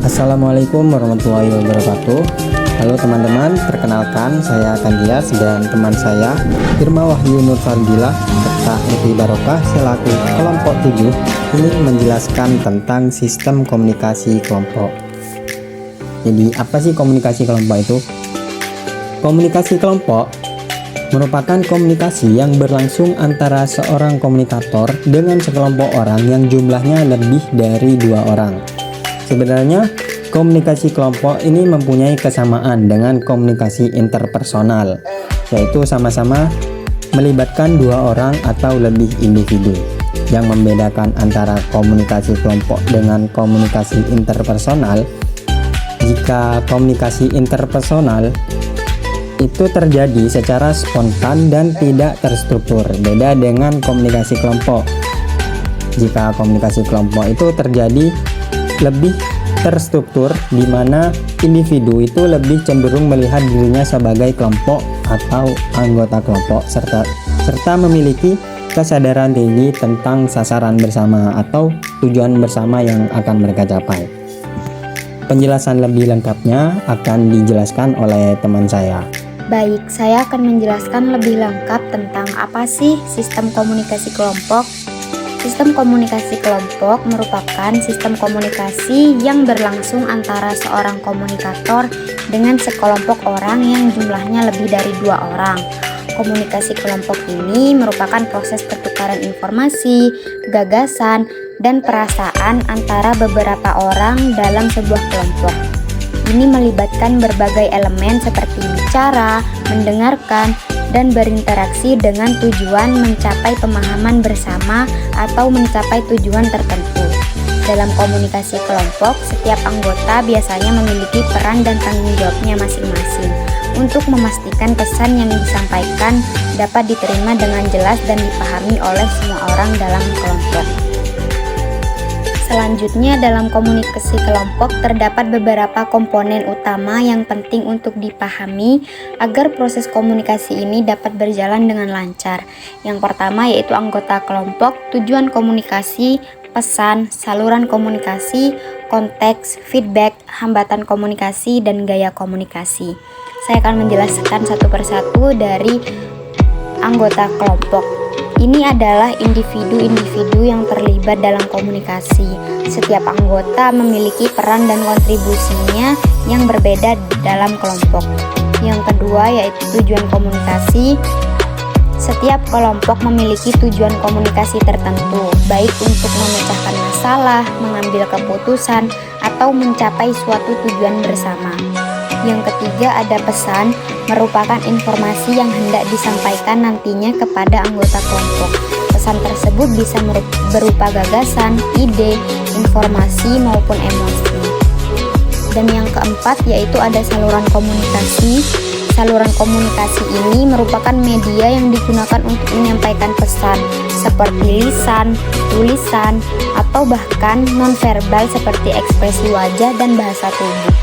Assalamualaikum warahmatullahi wabarakatuh. Halo teman-teman, perkenalkan saya Akan Dias dan teman saya Irma Wahyu Nur Fardila serta Eki Barokah selaku kelompok 7 ini menjelaskan tentang sistem komunikasi kelompok. Jadi apa sih komunikasi kelompok itu? Komunikasi kelompok merupakan komunikasi yang berlangsung antara seorang komunikator dengan sekelompok orang yang jumlahnya lebih dari 2 orang. Sebenarnya komunikasi kelompok ini mempunyai kesamaan dengan komunikasi interpersonal, yaitu sama-sama melibatkan 2 orang atau lebih individu. Yang membedakan antara komunikasi kelompok dengan komunikasi interpersonal, jika komunikasi interpersonal itu terjadi secara spontan dan tidak terstruktur, beda dengan komunikasi kelompok. Jika komunikasi kelompok itu terjadi lebih terstruktur, di mana individu itu lebih cenderung melihat dirinya sebagai kelompok atau anggota kelompok serta memiliki kesadaran tinggi tentang sasaran bersama atau tujuan bersama yang akan mereka capai. Penjelasan lebih lengkapnya akan dijelaskan oleh teman saya. Baik, saya akan menjelaskan lebih lengkap tentang apa sih sistem komunikasi kelompok. Sistem komunikasi kelompok merupakan sistem komunikasi yang berlangsung antara seorang komunikator dengan sekelompok orang yang jumlahnya lebih dari 2 orang. Komunikasi kelompok ini merupakan proses pertukaran informasi, gagasan, dan perasaan antara beberapa orang dalam sebuah kelompok. Ini melibatkan berbagai elemen seperti bicara, mendengarkan, dan berinteraksi dengan tujuan mencapai pemahaman bersama atau mencapai tujuan tertentu. Dalam komunikasi kelompok, setiap anggota biasanya memiliki peran dan tanggung jawabnya masing-masing untuk memastikan pesan yang disampaikan dapat diterima dengan jelas dan dipahami oleh semua orang dalam kelompok. Selanjutnya, dalam komunikasi kelompok terdapat beberapa komponen utama yang penting untuk dipahami agar proses komunikasi ini dapat berjalan dengan lancar. Yang pertama yaitu anggota kelompok, tujuan komunikasi, pesan, saluran komunikasi, konteks, feedback, hambatan komunikasi, dan gaya komunikasi. Saya akan menjelaskan satu persatu dari anggota kelompok. Ini adalah individu-individu yang terlibat dalam komunikasi. Setiap anggota memiliki peran dan kontribusinya yang berbeda dalam kelompok. Yang kedua yaitu tujuan komunikasi. Setiap kelompok memiliki tujuan komunikasi tertentu, baik untuk memecahkan masalah, mengambil keputusan, atau mencapai suatu tujuan bersama. Yang ketiga ada pesan, merupakan informasi yang hendak disampaikan nantinya kepada anggota kelompok. Pesan tersebut bisa berupa gagasan, ide, informasi maupun emosi. Dan yang keempat yaitu ada saluran komunikasi. Saluran komunikasi ini merupakan media yang digunakan untuk menyampaikan pesan seperti lisan, tulisan, atau bahkan nonverbal seperti ekspresi wajah dan bahasa tubuh.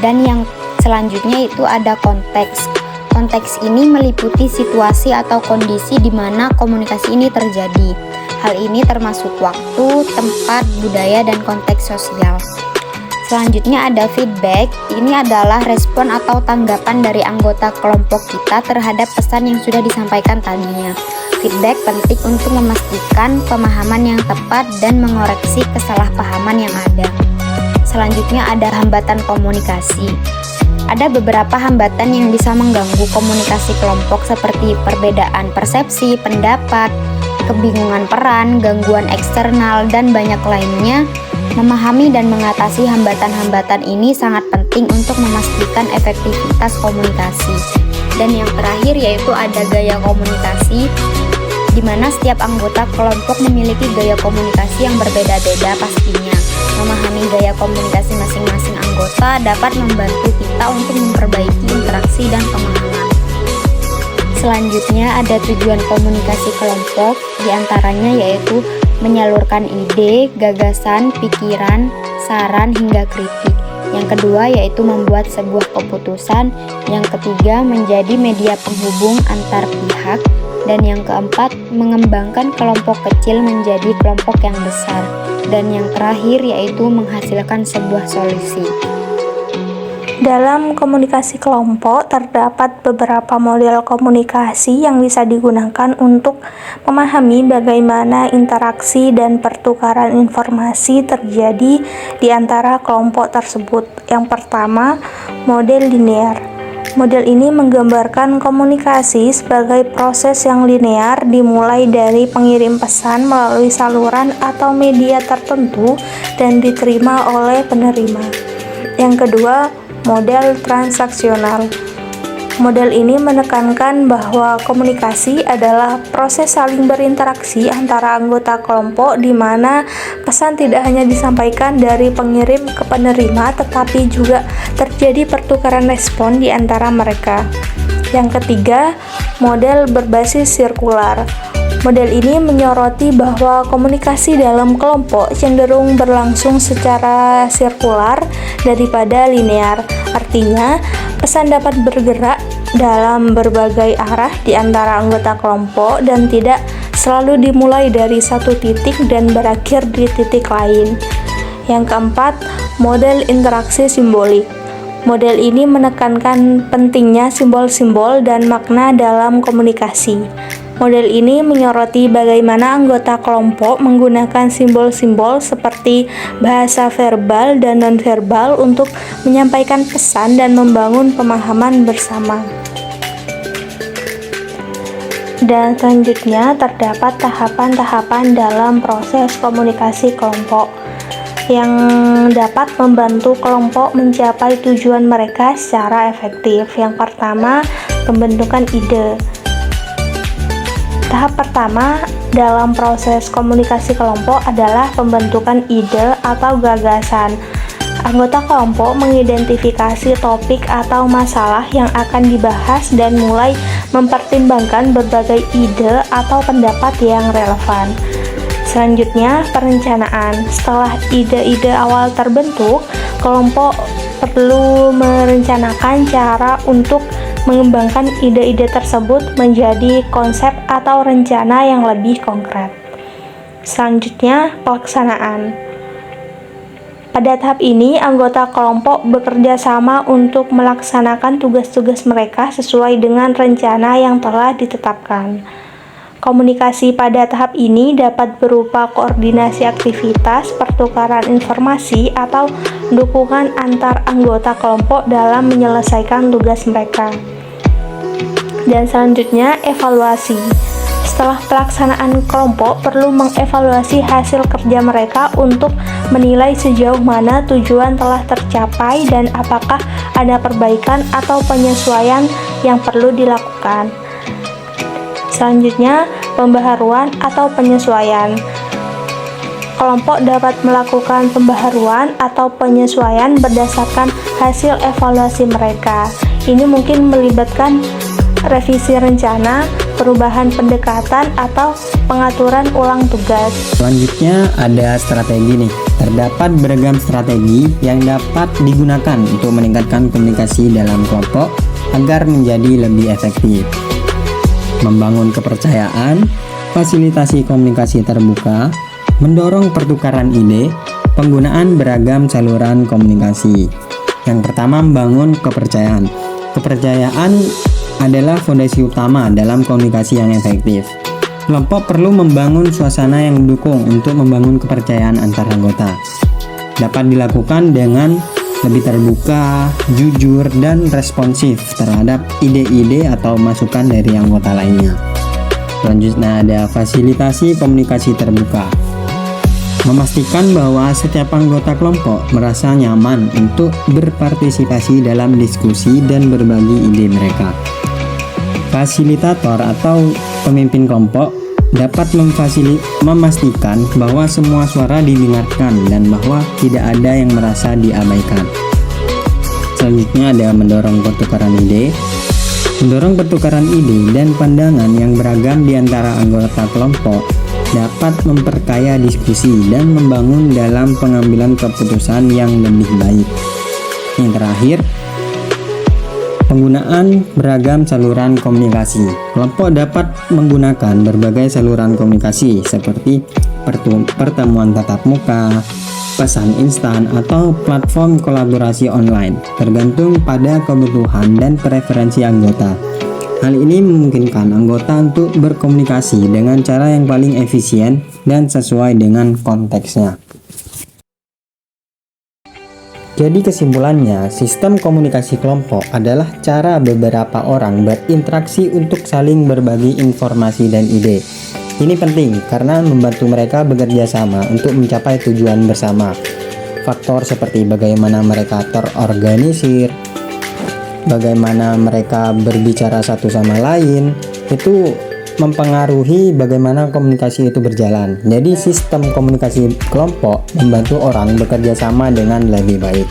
Dan yang selanjutnya itu ada konteks. Konteks ini meliputi situasi atau kondisi di mana komunikasi ini terjadi. Hal ini termasuk waktu, tempat, budaya, dan konteks sosial. Selanjutnya ada feedback. Ini adalah respon atau tanggapan dari anggota kelompok kita terhadap pesan yang sudah disampaikan tadinya. Feedback penting untuk memastikan pemahaman yang tepat dan mengoreksi kesalahpahaman yang ada. Selanjutnya ada hambatan komunikasi. Ada beberapa hambatan yang bisa mengganggu komunikasi kelompok seperti perbedaan persepsi, pendapat, kebingungan peran, gangguan eksternal, dan banyak lainnya. Memahami dan mengatasi hambatan-hambatan ini sangat penting untuk memastikan efektivitas komunikasi. Dan yang terakhir yaitu ada gaya komunikasi, di mana setiap anggota kelompok memiliki gaya komunikasi yang berbeda-beda pastinya. Memahami gaya komunikasi masing-masing anggota dapat membantu kita untuk memperbaiki interaksi dan pemahaman. Selanjutnya ada tujuan komunikasi kelompok, diantaranya yaitu menyalurkan ide, gagasan, pikiran, saran, hingga kritik. Yang kedua yaitu membuat sebuah keputusan. Yang ketiga menjadi media penghubung antar pihak. Dan yang keempat, mengembangkan kelompok kecil menjadi kelompok yang besar. Dan yang terakhir yaitu menghasilkan sebuah solusi. Dalam komunikasi kelompok, terdapat beberapa model komunikasi yang bisa digunakan untuk memahami bagaimana interaksi dan pertukaran informasi terjadi di antara kelompok tersebut. Yang pertama, model linear. Model ini menggambarkan komunikasi sebagai proses yang linear dimulai dari pengirim pesan melalui saluran atau media tertentu dan diterima oleh penerima. Yang kedua, model transaksional. Model ini menekankan bahwa komunikasi adalah proses saling berinteraksi antara anggota kelompok di mana pesan tidak hanya disampaikan dari pengirim ke penerima tetapi juga terjadi pertukaran respon di antara mereka. Yang ketiga, model berbasis sirkular. Model ini menyoroti bahwa komunikasi dalam kelompok cenderung berlangsung secara sirkular daripada linear. Artinya, pesan dapat bergerak dalam berbagai arah di antara anggota kelompok dan tidak selalu dimulai dari satu titik dan berakhir di titik lain. Yang keempat, model interaksi simbolik. Model ini menekankan pentingnya simbol-simbol dan makna dalam komunikasi. Model ini menyoroti bagaimana anggota kelompok menggunakan simbol-simbol seperti bahasa verbal dan nonverbal untuk menyampaikan pesan dan membangun pemahaman bersama. Dan selanjutnya terdapat tahapan-tahapan dalam proses komunikasi kelompok yang dapat membantu kelompok mencapai tujuan mereka secara efektif. Yang pertama, pembentukan ide. Tahap pertama dalam proses komunikasi kelompok adalah pembentukan ide atau gagasan. Anggota kelompok mengidentifikasi topik atau masalah yang akan dibahas dan mulai mempertimbangkan berbagai ide atau pendapat yang relevan. Selanjutnya, perencanaan. Setelah ide-ide awal terbentuk, kelompok perlu merencanakan cara untuk mengembangkan ide-ide tersebut menjadi konsep atau rencana yang lebih konkret. Selanjutnya, pelaksanaan. Pada tahap ini, anggota kelompok bekerja sama untuk melaksanakan tugas-tugas mereka sesuai dengan rencana yang telah ditetapkan. Komunikasi pada tahap ini dapat berupa koordinasi aktivitas, pertukaran informasi, atau dukungan antar anggota kelompok dalam menyelesaikan tugas mereka. Dan selanjutnya, evaluasi. Setelah pelaksanaan, kelompok perlu mengevaluasi hasil kerja mereka untuk menilai sejauh mana tujuan telah tercapai dan apakah ada perbaikan atau penyesuaian yang perlu dilakukan. Selanjutnya, pembaharuan atau penyesuaian. Kelompok dapat melakukan pembaharuan atau penyesuaian berdasarkan hasil evaluasi mereka. Ini mungkin melibatkan revisi rencana, perubahan pendekatan, atau pengaturan ulang tugas. Selanjutnya ada strategi nih. Terdapat beragam strategi yang dapat digunakan untuk meningkatkan komunikasi dalam kelompok agar menjadi lebih efektif. Membangun kepercayaan, fasilitasi komunikasi terbuka, mendorong pertukaran ide, penggunaan beragam saluran komunikasi. Yang pertama, membangun kepercayaan. Kepercayaan adalah fondasi utama dalam komunikasi yang efektif. Kelompok perlu membangun suasana yang mendukung untuk membangun kepercayaan antar anggota. Dapat dilakukan dengan lebih terbuka, jujur, dan responsif terhadap ide-ide atau masukan dari anggota lainnya. Selanjutnya ada fasilitasi komunikasi terbuka. Memastikan bahwa setiap anggota kelompok merasa nyaman untuk berpartisipasi dalam diskusi dan berbagi ide mereka. Fasilitator atau pemimpin kelompok dapat memastikan bahwa semua suara didengarkan dan bahwa tidak ada yang merasa diabaikan. Selanjutnya ada mendorong pertukaran ide. Mendorong pertukaran ide dan pandangan yang beragam di antara anggota kelompok dapat memperkaya diskusi dan membangun dalam pengambilan keputusan yang lebih baik. Yang terakhir, Penggunaan beragam saluran komunikasi. Kelompok dapat menggunakan berbagai saluran komunikasi seperti pertemuan tatap muka, pesan instan, atau platform kolaborasi online, tergantung pada kebutuhan dan preferensi anggota. Hal ini memungkinkan anggota untuk berkomunikasi dengan cara yang paling efisien dan sesuai dengan konteksnya. Jadi kesimpulannya, sistem komunikasi kelompok adalah cara beberapa orang berinteraksi untuk saling berbagi informasi dan ide. Ini penting karena membantu mereka bekerja sama untuk mencapai tujuan bersama. Faktor seperti bagaimana mereka terorganisir, bagaimana mereka berbicara satu sama lain, itu mempengaruhi bagaimana komunikasi itu berjalan. Jadi sistem komunikasi kelompok membantu orang bekerja sama dengan lebih baik.